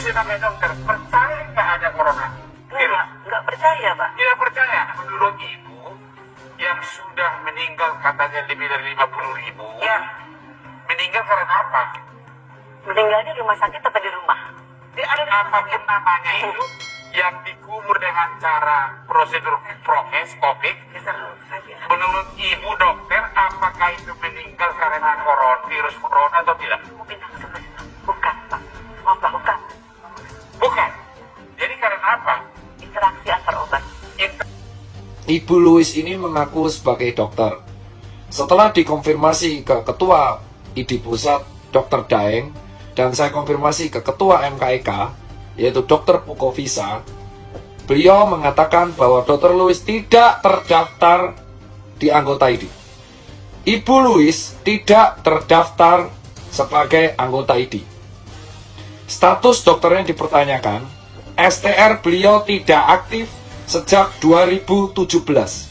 sebagai dokter percaya nggak ada corona? Nggak percaya, Pak. Tidak percaya. Menurut ibu yang sudah meninggal katanya lebih dari 50.000, Ya, meninggal karena apa? meninggalnya di rumah sakit atau di rumah? Apapun namanya itu, yang dikubur dengan cara prosedur prokes, COVID, menurut ibu dokter, apakah itu meninggal karena virus corona atau tidak? Bukan, Pak. Maaf, Pak, bukan. Bukan. Jadi karena apa? Interaksi antar obat. Ibu Louis ini mengaku sebagai dokter. Setelah dikonfirmasi ke Ketua ID Pusat Dr. Daeng, dan saya konfirmasi ke Ketua MKEK, yaitu Dr. Pukovisa, beliau mengatakan bahwa Dr. Louis tidak terdaftar di anggota ID. Ibu Louis tidak terdaftar sebagai anggota ID. Status dokternya dipertanyakan, STR beliau tidak aktif sejak 2017.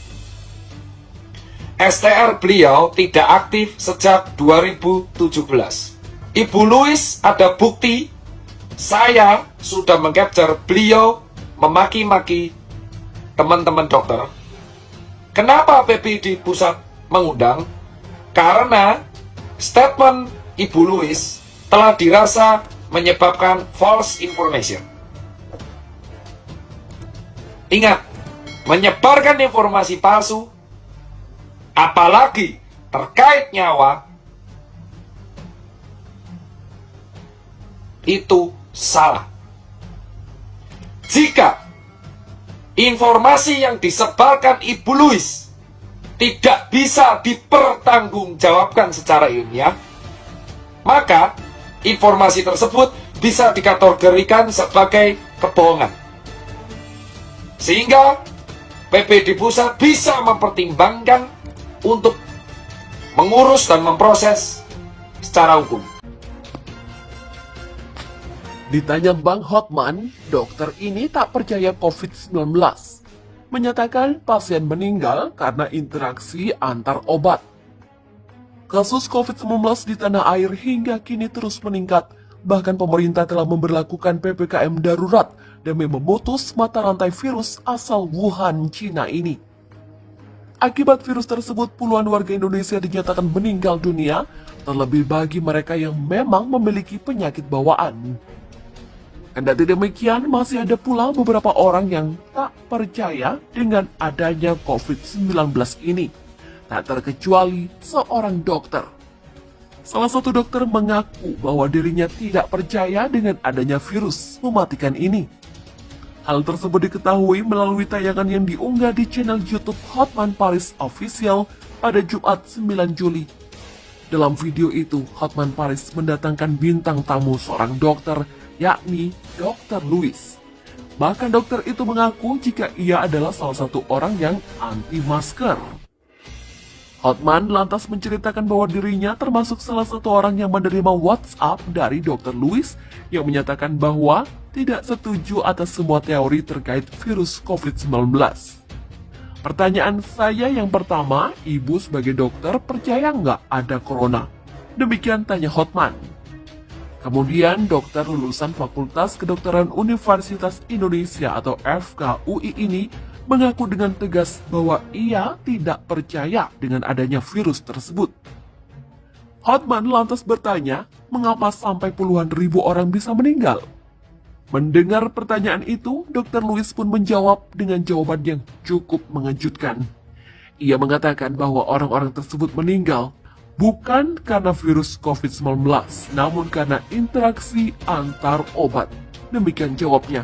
STR beliau tidak aktif sejak 2017. Ibu Louis ada bukti, saya sudah mengcapture beliau memaki-maki teman-teman dokter. Kenapa PPD Pusat mengundang? Karena statement Ibu Louis telah dirasa menyebabkan false information. Ingat, menyebarkan informasi palsu, apalagi terkait nyawa, itu salah. Jika informasi yang disebarkan Ibu Louis tidak bisa dipertanggungjawabkan secara ilmiah, maka informasi tersebut bisa dikategorikan sebagai kebohongan. Sehingga PPD Pusat bisa mempertimbangkan untuk mengurus dan memproses secara hukum. Ditanya Bang Hotman, dokter ini tak percaya COVID-19. Menyatakan pasien meninggal karena interaksi antar obat. Kasus COVID-19 di tanah air hingga kini terus meningkat. Bahkan pemerintah telah memberlakukan PPKM darurat demi memutus mata rantai virus asal Wuhan, Cina ini. Akibat virus tersebut, puluhan warga Indonesia dinyatakan meninggal dunia, terlebih bagi mereka yang memang memiliki penyakit bawaan. Kendati demikian, masih ada pula beberapa orang yang tak percaya dengan adanya COVID-19 ini. Tak terkecuali seorang dokter. Salah satu dokter mengaku bahwa dirinya tidak percaya dengan adanya virus mematikan ini. Hal tersebut diketahui melalui tayangan yang diunggah di channel YouTube Hotman Paris Official pada Jumat 9 Juli. Dalam video itu, Hotman Paris mendatangkan bintang tamu seorang dokter, yakni Dr. Louis. Bahkan dokter itu mengaku jika ia adalah salah satu orang yang anti masker. Hotman lantas menceritakan bahwa dirinya termasuk salah satu orang yang menerima WhatsApp dari Dr. Louis yang menyatakan bahwa tidak setuju atas semua teori terkait virus COVID-19. Pertanyaan saya yang pertama, ibu sebagai dokter percaya nggak ada corona? Demikian tanya Hotman. Kemudian dokter lulusan Fakultas Kedokteran Universitas Indonesia atau FKUI ini mengaku dengan tegas bahwa ia tidak percaya dengan adanya virus tersebut. Hotman lantas bertanya, mengapa sampai puluhan ribu orang bisa meninggal? Mendengar pertanyaan itu, Dr. Louis pun menjawab dengan jawaban yang cukup mengejutkan. Ia mengatakan bahwa orang-orang tersebut meninggal bukan karena virus COVID-19, namun karena interaksi antar obat. Demikian jawabnya.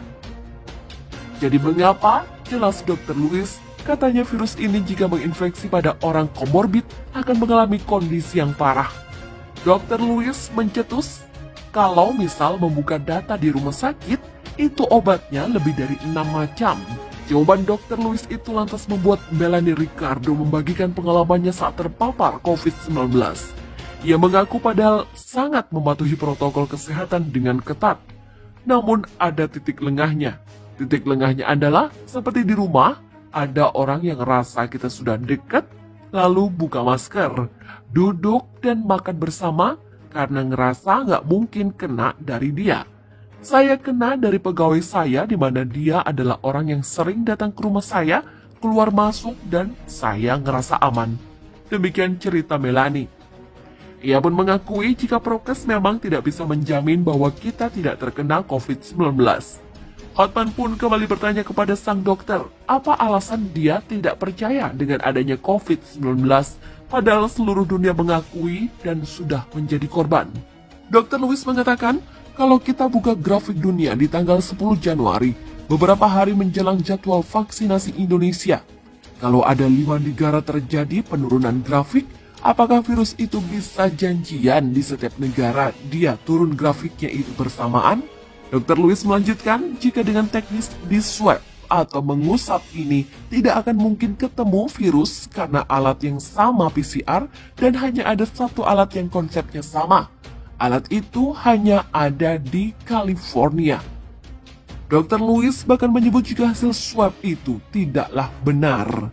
Jadi mengapa? Jelas Dr. Louis, katanya virus ini jika menginfeksi pada orang komorbid akan mengalami kondisi yang parah. Dr. Louis mencetus, kalau misal membuka data di rumah sakit, itu obatnya lebih dari 6 macam. Jawaban Dr. Louis itu lantas membuat Melanie Ricardo membagikan pengalamannya saat terpapar COVID-19. Ia mengaku padahal sangat mematuhi protokol kesehatan dengan ketat. Namun ada titik lengahnya. Titik lengahnya adalah seperti di rumah, ada orang yang rasa kita sudah dekat, lalu buka masker, duduk dan makan bersama karena ngerasa nggak mungkin kena dari dia. Saya kena dari pegawai saya di mana dia adalah orang yang sering datang ke rumah saya, keluar masuk, dan saya ngerasa aman. Demikian cerita Melanie. Ia pun mengakui jika prokes memang tidak bisa menjamin bahwa kita tidak terkena COVID-19. Hotman pun kembali bertanya kepada sang dokter, apa alasan dia tidak percaya dengan adanya COVID-19, padahal seluruh dunia mengakui dan sudah menjadi korban. Dr. Lewis mengatakan, kalau kita buka grafik dunia di tanggal 10 Januari, beberapa hari menjelang jadwal vaksinasi Indonesia, kalau ada 5 negara terjadi penurunan grafik, apakah virus itu bisa janjian di setiap negara dia turun grafiknya itu bersamaan? Dr. Lewis melanjutkan, jika dengan teknis di swab atau mengusap ini tidak akan mungkin ketemu virus karena alat yang sama PCR dan hanya ada satu alat yang konsepnya sama. Alat itu hanya ada di California. Dr. Lewis bahkan menyebut jika hasil swab itu tidaklah benar.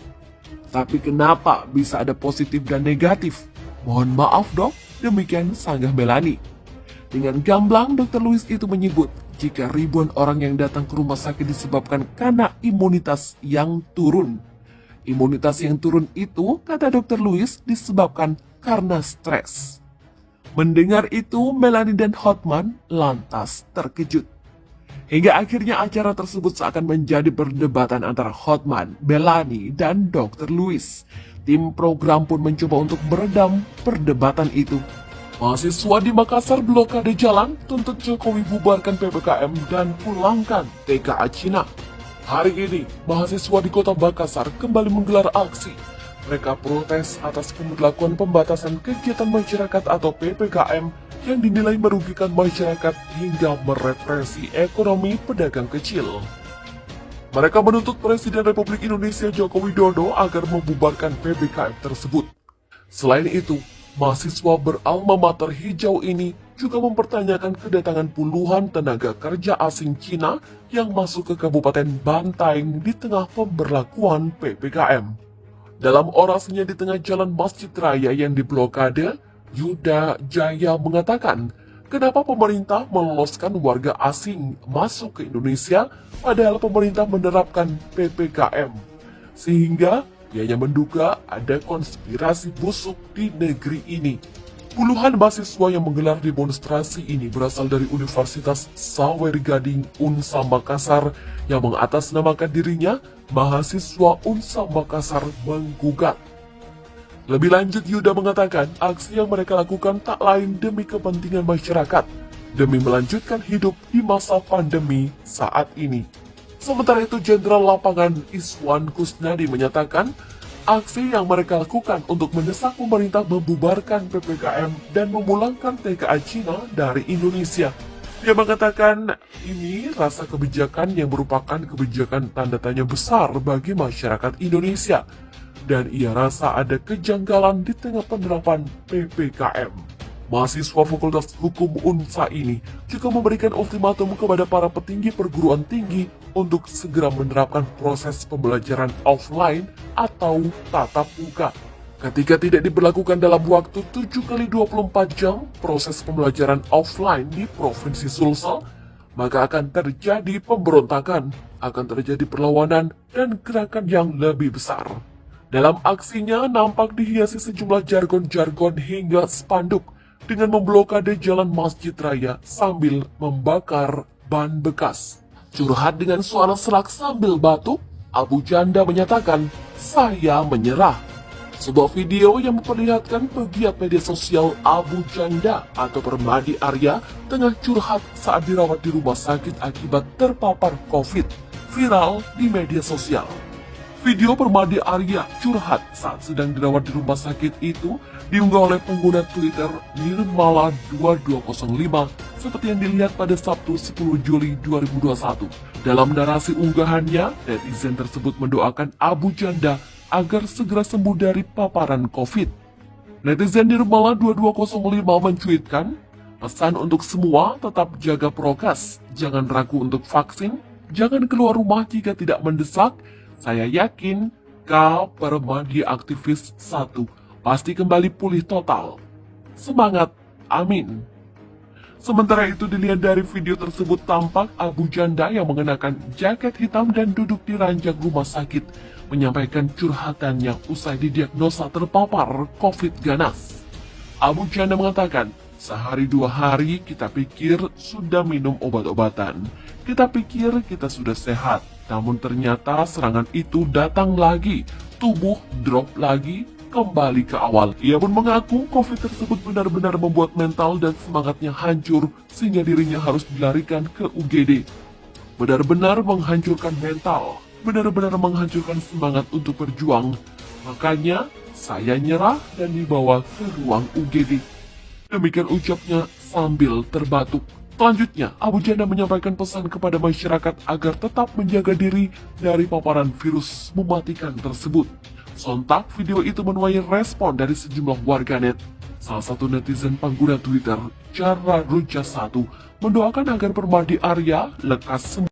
Tapi kenapa bisa ada positif dan negatif? Mohon maaf dok, demikian sanggah Melanie. Dengan gamblang, Dr. Lewis itu menyebut jika ribuan orang yang datang ke rumah sakit disebabkan karena imunitas yang turun. Imunitas yang turun itu, kata Dr. Lewis, disebabkan karena stres. Mendengar itu, Melanie dan Hotman lantas terkejut. Hingga akhirnya acara tersebut seakan menjadi perdebatan antara Hotman, Melanie, dan Dr. Lewis. Tim program pun mencoba untuk meredam perdebatan itu. Mahasiswa di Makassar blokade jalan tuntut Jokowi bubarkan PPKM dan pulangkan TKA Cina. Hari ini, mahasiswa di kota Makassar kembali menggelar aksi. Mereka protes atas pemberlakuan pembatasan kegiatan masyarakat atau PPKM yang dinilai merugikan masyarakat hingga merepresi ekonomi pedagang kecil. Mereka menuntut Presiden Republik Indonesia Joko Widodo agar membubarkan PPKM tersebut. Selain itu, mahasiswa beralma mater hijau ini juga mempertanyakan kedatangan puluhan tenaga kerja asing Cina yang masuk ke Kabupaten Bantaeng di tengah pemberlakuan PPKM. Dalam orasinya di tengah jalan Masjid Raya yang diblokade, Yuda Jaya mengatakan, kenapa pemerintah meloloskan warga asing masuk ke Indonesia padahal pemerintah menerapkan PPKM. Sehingga ianya menduga ada konspirasi busuk di negeri ini. Puluhan mahasiswa yang menggelar demonstrasi ini berasal dari Universitas Sawer Gading Unsa Makassar yang mengatasnamakan dirinya mahasiswa Unsa Makassar menggugat. Lebih lanjut, Yuda mengatakan aksi yang mereka lakukan tak lain demi kepentingan masyarakat, demi melanjutkan hidup di masa pandemi saat ini. Sementara itu, Jenderal Lapangan Iswan Kusnadi menyatakan aksi yang mereka lakukan untuk mendesak pemerintah membubarkan PPKM dan memulangkan TKA Cina dari Indonesia. Dia mengatakan ini rasa kebijakan yang merupakan kebijakan tanda tanya besar bagi masyarakat Indonesia. Dan ia rasa ada kejanggalan di tengah penerapan PPKM. Mahasiswa Fakultas Hukum UNSA ini juga memberikan ultimatum kepada para petinggi perguruan tinggi untuk segera menerapkan proses pembelajaran offline atau tatap muka. Ketika tidak diberlakukan dalam waktu 7x24 jam proses pembelajaran offline di Provinsi Sulsel, maka akan terjadi pemberontakan, akan terjadi perlawanan dan gerakan yang lebih besar. Dalam aksinya nampak dihiasi sejumlah jargon-jargon hingga spanduk dengan memblokade jalan Masjid Raya sambil membakar ban bekas. Curhat dengan suara serak sambil batuk, Abu Janda menyatakan, "Saya menyerah." Sebuah video yang memperlihatkan pegiat media sosial Abu Janda atau Permadi Arya tengah curhat saat dirawat di rumah sakit akibat terpapar COVID viral di media sosial. Video Permadi Arya curhat saat sedang dirawat di rumah sakit itu diunggah oleh pengguna Twitter Nirmala2205 seperti yang dilihat pada Sabtu 10 Juli 2021. Dalam narasi unggahannya, netizen tersebut mendoakan Abu Janda agar segera sembuh dari paparan COVID. Netizen Nirmala2205 mencuitkan, pesan untuk semua tetap jaga prokes, jangan ragu untuk vaksin, jangan keluar rumah jika tidak mendesak. Saya yakin K. Permadi aktivis 1 pasti kembali pulih total. Semangat, amin. Sementara itu dilihat dari video tersebut tampak Abu Janda yang mengenakan jaket hitam dan duduk di ranjang rumah sakit menyampaikan curhatannya usai didiagnosa terpapar COVID ganas. Abu Janda mengatakan, sehari 2 hari kita pikir sudah minum obat-obatan. Kita pikir kita sudah sehat, namun ternyata serangan itu datang lagi. Tubuh drop lagi, kembali ke awal. Ia pun mengaku COVID tersebut benar-benar membuat mental dan semangatnya hancur sehingga dirinya harus dilarikan ke UGD. Benar-benar menghancurkan mental, benar-benar menghancurkan semangat untuk berjuang. Makanya saya nyerah dan dibawa ke ruang UGD. Demikian ucapnya sambil terbatuk. Selanjutnya, Abu Janda menyampaikan pesan kepada masyarakat agar tetap menjaga diri dari paparan virus mematikan tersebut. Sontak video itu menuai respon dari sejumlah warganet. Salah satu netizen pengguna Twitter, Cara Ruja 1, mendoakan agar Permadi Arya lekas sembuh